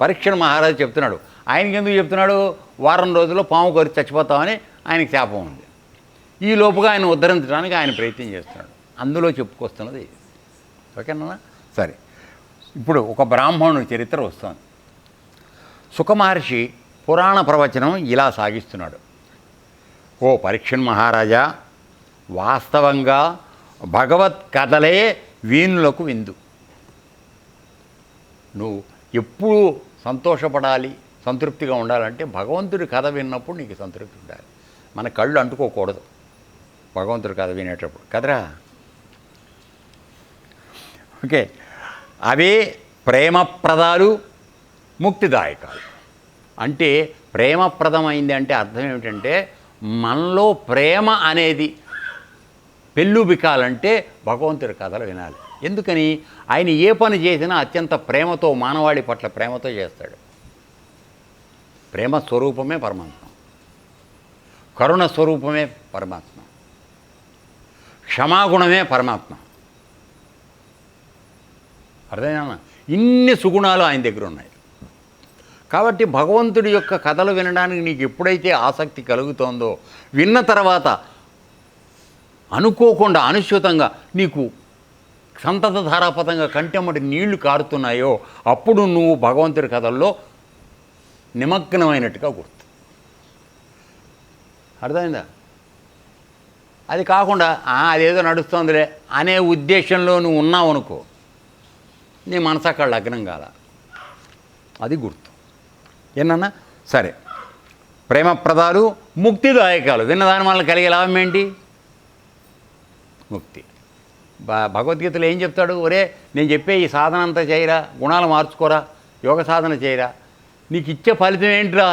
పరీక్షణ మహారాజు చెప్తున్నాడు. ఆయనకి ఎందుకు చెప్తున్నాడు? వారం రోజుల్లో పాము కోరి చచ్చిపోతామని ఆయనకి శాపం ఉంది. ఈ లోపుగా ఆయన ఉద్ధరించడానికి ఆయన ప్రయత్నం చేస్తున్నాడు. అందులో చెప్పుకొస్తున్నది. ఓకేనా? సరే, ఇప్పుడు ఒక బ్రాహ్మణుడి చరిత్ర వస్తుంది. సుఖ మహర్షి పురాణ ప్రవచనం ఇలా సాగిస్తున్నాడు. ఓ పరీక్షణ్ మహారాజా, వాస్తవంగా భగవత్ కథలే వీణులకు విందు. నువ్వు ఎప్పుడూ సంతోషపడాలి, సంతృప్తిగా ఉండాలంటే భగవంతుడి కథ విన్నప్పుడు నీకు సంతృప్తి ఉండాలి. మన కళ్ళు అంటుకోకూడదు భగవంతుడి కథ వినేటప్పుడు, కదరా? ఓకే, అవే ప్రేమప్రదాలు, ముక్తిదాయకాలు. అంటే ప్రేమప్రదమైంది అంటే అర్థం ఏమిటంటే మనలో ప్రేమ అనేది పెళ్ళుబికాలంటే భగవంతుడి కథలు వినాలి. ఎందుకని? ఆయన ఏ పని చేసినా అత్యంత ప్రేమతో, మానవాళి పట్ల ప్రేమతో చేస్తాడు. ప్రేమ స్వరూపమే పరమాత్మ, కరుణ స్వరూపమే పరమాత్మ, క్షమాగుణమే పరమాత్మ. అర్థమైనా? ఇన్ని సుగుణాలు ఆయన దగ్గర ఉన్నాయి. కాబట్టి భగవంతుడి యొక్క కథలు వినడానికి నీకు ఎప్పుడైతే ఆసక్తి కలుగుతోందో, విన్న తర్వాత అనుకోకుండా అనుశ్చితంగా నీకు సంతత ధారాపతంగా కంటెమ్మటి నీళ్లు కారుతున్నాయో అప్పుడు నువ్వు భగవంతుడి కథల్లో నిమగ్నమైనట్టుగా గుర్తు. అర్థమైందా? అది కాకుండా అదేదో నడుస్తుందిలే అనే ఉద్దేశంలో నువ్వు ఉన్నావు అనుకో, నీ మనసు అక్కడ లగ్నం కాల. అది గుర్తు. ఏనన్నా సరే, ప్రేమప్రదాలు ముక్తిదాయకాలు విన్నదాని వల్ల కలిగే లాభం ఏంటి? ముక్తి. భగవద్గీతలో ఏం చెప్తాడు? ఒరే నేను చెప్పే ఈ సాధన అంతా చేయరా, గుణాలు మార్చుకోరా, యోగ సాధన చేయరా, నీకు ఇచ్చే ఫలితం ఏంటిరా?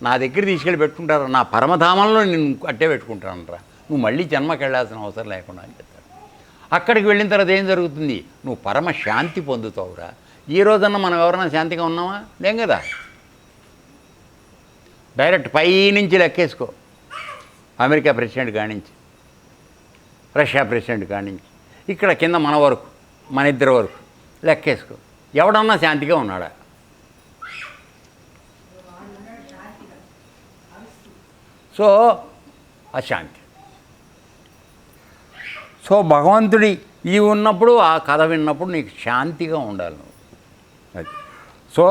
నా దగ్గర తీసుకెళ్ళి పెట్టుకుంటారా, నా పరమధామంలో నేను అట్టే పెట్టుకుంటానరా, నువ్వు మళ్ళీ జన్మకి వెళ్ళాల్సిన అవసరం లేకుండా అని చెప్తాడు. అక్కడికి వెళ్ళిన తర్వాత ఏం జరుగుతుంది? నువ్వు పరమ శాంతి పొందుతావురా. ఈ రోజన్నా మనం ఎవరైనా శాంతిగా ఉన్నామా? లేం కదా. డైరెక్ట్ పైనుంచి లెక్కేసుకో, అమెరికా ప్రెసిడెంట్ కానించి, రష్యా ప్రెసిడెంట్ కానించి, ఇక్కడ కింద మన వరకు, మన ఇద్దరి వరకు లెక్కేసుకో, ఎవడన్నా శాంతిగా ఉన్నాడా? సో అశాంతి. సో భగవంతుడి ఈ ఉన్నప్పుడు, ఆ కథ విన్నప్పుడు నీకు శాంతిగా ఉండాలి నువ్వు. అది. సో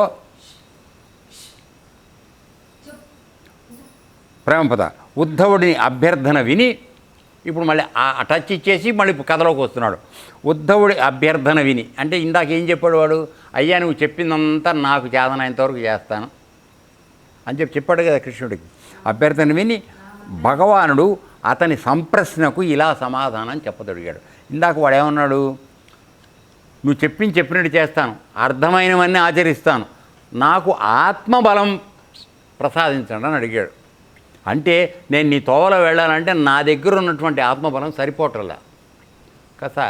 ప్రేమపద ఉద్ధవుడిని అభ్యర్థన విని, ఇప్పుడు మళ్ళీ ఆ టచ్ ఇచ్చేసి మళ్ళీ కథలోకి వస్తున్నాడు. ఉద్ధవుడి అభ్యర్థన విని అంటే ఇందాక ఏం చెప్పాడు వాడు? అయ్యా నువ్వు చెప్పిందంతా నాకు చేతనైనంతవరకు చేస్తాను అని చెప్పాడు కదా కృష్ణుడికి. అభ్యర్థన విని భగవానుడు అతని సంప్రశ్నకు ఇలా సమాధానం చెప్పదొడిగాడు. ఇందాక వాడు ఏమన్నాడు? నువ్వు చెప్పినట్టు చేస్తాను, అర్థమైనవన్నీ ఆచరిస్తాను, నాకు ఆత్మబలం ప్రసాదించండి అని అడిగాడు. అంటే నేను నీ తోవలో వెళ్ళాలంటే నా దగ్గర ఉన్నటువంటి ఆత్మబలం సరిపోవట్లా, కసా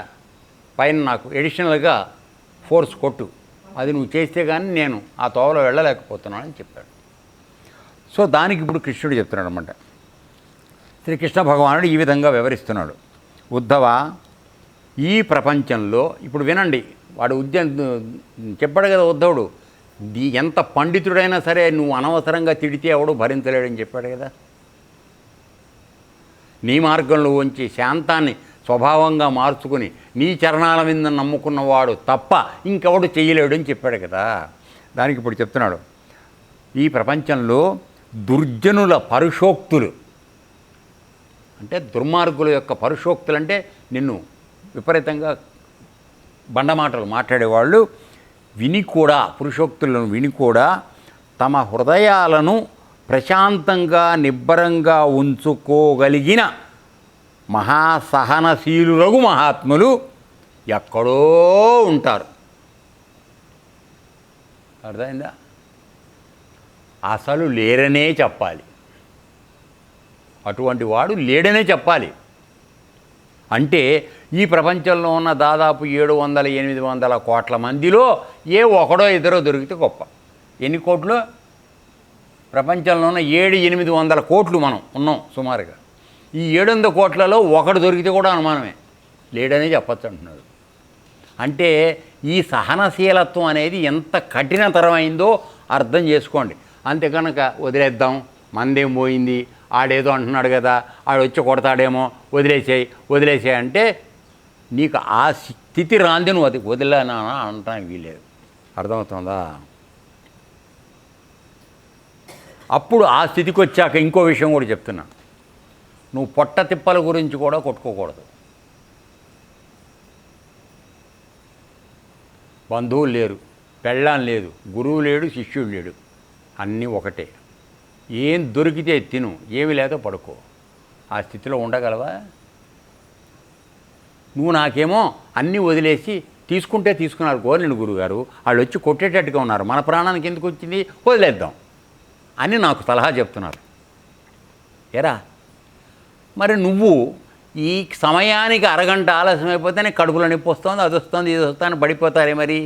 పైన నాకు ఎడిషనల్గా ఫోర్స్ కొట్టు, అది నువ్వు చేస్తే కానీ నేను ఆ తోవలో వెళ్ళలేకపోతున్నాను అని చెప్పాడు. సో దానికి ఇప్పుడు కృష్ణుడు చెప్తున్నాడు అనమాట. శ్రీకృష్ణ భగవానుడు ఈ విధంగా వివరిస్తున్నాడు. ఉద్ధవ, ఈ ప్రపంచంలో ఇప్పుడు వినండి, వాడు చెప్పాడు కదా ఉద్ధవుడు, ఎంత పండితుడైనా సరే నువ్వు అనవసరంగా తిడితే ఎవడు భరించలేడని చెప్పాడు కదా. నీ మార్గంలో ఉంచి శాంతాన్ని స్వభావంగా మార్చుకుని నీ చరణాల మీద నమ్ముకున్నవాడు తప్ప ఇంకెవడు చెయ్యలేడు అని చెప్పాడు కదా. దానికి ఇప్పుడు చెప్తున్నాడు, ఈ ప్రపంచంలో దుర్జనుల పరుషోక్తులు అంటే దుర్మార్గుల యొక్క పరుషోక్తులు అంటే నిన్ను విపరీతంగా బండమాటలు మాట్లాడేవాళ్ళు విని కూడా, పురుషోక్తులను విని కూడా తమ హృదయాలను ప్రశాంతంగా నిబ్బరంగా ఉంచుకోగలిగిన మహాసహనశీలురగు మహాత్ములు ఎక్కడో ఉంటారు. అర్థమైందా? అసలు లేరనే చెప్పాలి, అటువంటి వాడు లేడనే చెప్పాలి. అంటే ఈ ప్రపంచంలో ఉన్న దాదాపు 700-800 కోట్ల మందిలో ఏ ఒకడో ఇద్దరో దొరికితే గొప్ప. ఎన్ని కోట్లు? ప్రపంచంలో ఉన్న 700-800 కోట్లు మనం ఉన్నాం సుమారుగా. ఈ 700 కోట్లలో ఒకడు దొరికితే కూడా అనుమానమే, లేడనే చెప్పచ్చు అంటున్నాడు. అంటే ఈ సహనశీలత్వం అనేది ఎంత కఠినతరమైందో అర్థం చేసుకోండి. అంతే కనుక వదిలేద్దాం, మందేం పోయింది, ఆడేదో అంటున్నాడు కదా, ఆడు వచ్చి కొడతాడేమో, వదిలేసేయి అంటే నీకు ఆ స్థితి రాంది, నువ్వు అది వదిలేనా అనటానికి వీలేదు. అర్థమవుతుందా? అప్పుడు ఆ స్థితికి వచ్చాక ఇంకో విషయం కూడా చెప్తున్నా, నువ్వు పొట్ట తిప్పల గురించి కూడా కొట్టుకోకూడదు. బంధువులు లేరు, పెళ్ళాం లేదు, గురువు లేడు, శిష్యుడు లేడు, అన్నీ ఒకటే. ఏం దొరికితే తిను, ఏమి లేదో పడుకో. ఆ స్థితిలో ఉండగలవా? నువ్వు నాకేమో అన్నీ వదిలేసి తీసుకుంటే తీసుకున్నారు గోర్ని గురుగారు, వాళ్ళు వచ్చి కొట్టేటట్టుగా ఉన్నారు, మన ప్రాణానికి ఎందుకు వచ్చింది, వదిలేద్దాం అని నాకు సలహా చెప్తున్నారు. ఎరా మరి నువ్వు ఈ సమయానికి అరగంట ఆలస్యం అయిపోతేనే కడుపులో నొప్పి వస్తుంది, అది వస్తుంది, ఇది వస్తుంది పడిపోతారే. మరి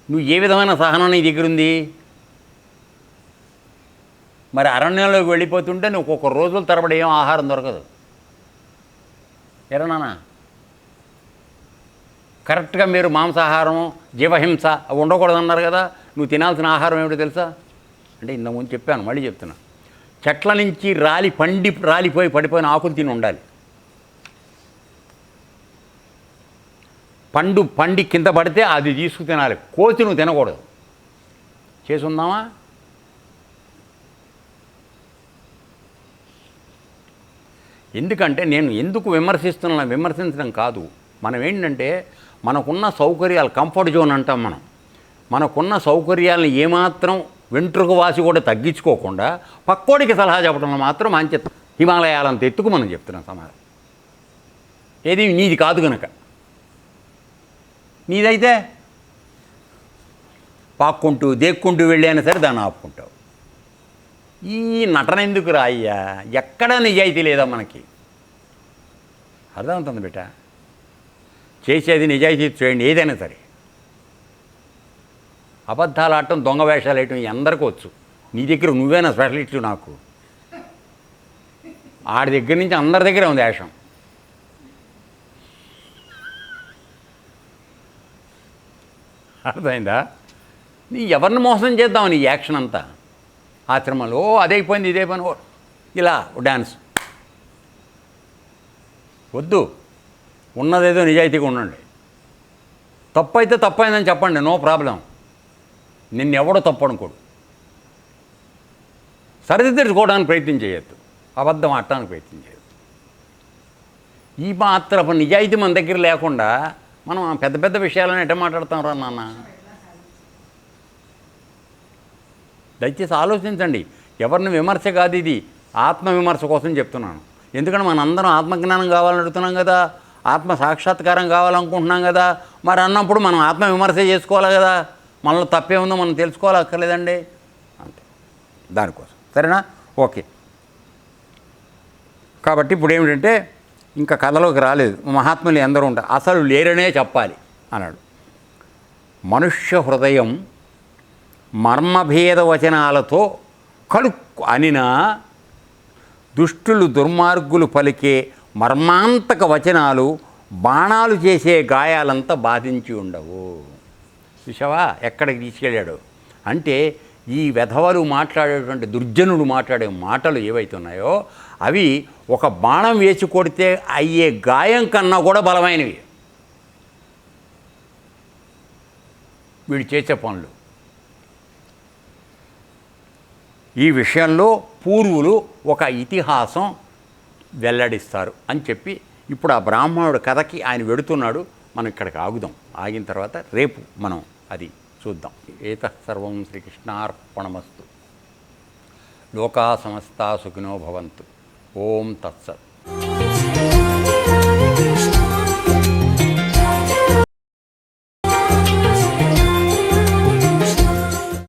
నువ్వు ఏ విధమైన సహనం నీ దగ్గర ఉంది? మరి అరణ్యంలోకి వెళ్ళిపోతుంటే నువ్వు ఒక్కొక్క రోజుల తరబడి ఏం ఆహారం దొరకదు. ఎరనానా కరెక్ట్గా మీరు మాంసాహారం, జీవహింస అవి ఉండకూడదన్నారు కదా. నువ్వు తినాల్సిన ఆహారం ఏమిటో తెలుసా? అంటే ఇంతకుముందు చెప్పాను, మళ్ళీ చెప్తున్నా. చెట్ల నుంచి రాలిపోయి పడిపోయిన ఆకులు తిని ఉండాలి. పండి కింద పడితే అది తీసుకు తినాలి, కోతి నువ్వు తినకూడదు. చేసి ఉందామా? ఎందుకంటే నేను ఎందుకు విమర్శించడం కాదు. మనం ఏంటంటే మనకున్న సౌకర్యాలు, కంఫర్ట్ జోన్ అంటాం మనం, మనకున్న సౌకర్యాలను ఏమాత్రం వెంట్రుక వాసి కూడా తగ్గించుకోకుండా పక్కోడికి సలహా చెప్పడంలో మాత్రం మంచి హిమాలయాలంత ఎత్తుకు మనం చెప్తున్నాం సమాజం. ఏది నీది కాదు కనుక. నీదైతే పాక్కుంటూ దేక్కుంటూ వెళ్ళైనా సరే దాన్ని ఆపుకుంటావు. ఈ నటన ఎందుకు రాయ్యా? ఎక్కడ నిజాయితీ లేదా మనకి? అర్థమవుతుంది బిడ్డ. చేసేది నిజాయితీ చేయండి, ఏదైనా సరే. అబద్ధాలు ఆడటం, దొంగ వేషాలు వేయటం అందరికీ వచ్చు. నీ దగ్గర నువ్వేనా స్పెషలిస్ట్? నాకు ఆడి దగ్గర నుంచి అందరి దగ్గర ఉంది వేషం. అర్థమైందా? నీ ఎవరిని మోసం చేద్దాం నీ యాక్షన్ అంతా. ఆశ్రమంలో అదైపోయింది ఇదైపోయింది ఇలా డ్యాన్స్ వద్దు. ఉన్నదేదో నిజాయితీగా ఉండండి. తప్పు అయితే తప్పైందని చెప్పండి, నో ప్రాబ్లం. నిన్నెవడో తప్పు అనుకోడు. సరిదిద్దుకోవడానికి ప్రయత్నం చేయొద్దు, అబద్ధం ఆడటానికి ప్రయత్నం చేయొద్దు. ఈ మాత్రపు నిజాయితీ మన దగ్గర లేకుండా మనం పెద్ద పెద్ద విషయాలను ఎట్ట మాట్లాడతాం రా నాన్న? దయచేసి ఆలోచించండి. ఎవరిని విమర్శ కాదు ఇది, ఆత్మవిమర్శ కోసం చెప్తున్నాను. ఎందుకంటే మనందరం ఆత్మజ్ఞానం కావాలని అడుగుతున్నాం కదా, ఆత్మ సాక్షాత్కారం కావాలనుకుంటున్నాం కదా. మరి అన్నప్పుడు మనం ఆత్మవిమర్శ చేసుకోవాలి కదా. మనలో తప్పే ఉందో మనం తెలుసుకోవాలక్కర్లేదండి. అంతే, దానికోసం. సరేనా? ఓకే. కాబట్టి ఇప్పుడు ఏమిటంటే ఇంకా కథలోకి రాలేదు. మహాత్ములు ఎందరూ ఉంటారు, అసలు లేరనే చెప్పాలి అన్నాడు. మనుష్య హృదయం మర్మభేద వచనాలతో కలుక్కు అనిన దుష్టులు దుర్మార్గులు పలికే మర్మాంతక వచనాలు బాణాలు చేసే గాయాలంతా బాధించి ఉండవు. చూసావా ఎక్కడికి తీసుకెళ్ళాడు అంటే, ఈ వెధవలు మాట్లాడేటువంటి దుర్జనుడు మాట్లాడే మాటలు ఏవైతే ఉన్నాయో అవి ఒక బాణం వేసి కొడితే అయ్యే గాయం కన్నా కూడా బలమైనవి వీడు చేసే పనులు. ఈ విషయంలో పూర్వులు ఒక ఇతిహాసం వెల్లడిస్తారు అని చెప్పి ఇప్పుడు ఆ బ్రాహ్మణుడు కథకి ఆయన వెడుతున్నాడు. మనం ఇక్కడికి ఆగుదాం. ఆగిన తర్వాత రేపు మనం అది చూద్దాం. ఏతః సర్వం శ్రీకృష్ణార్పణమస్తు. లోకా సమస్తా సుఖినో భవంతు. ఓం తత్సత్.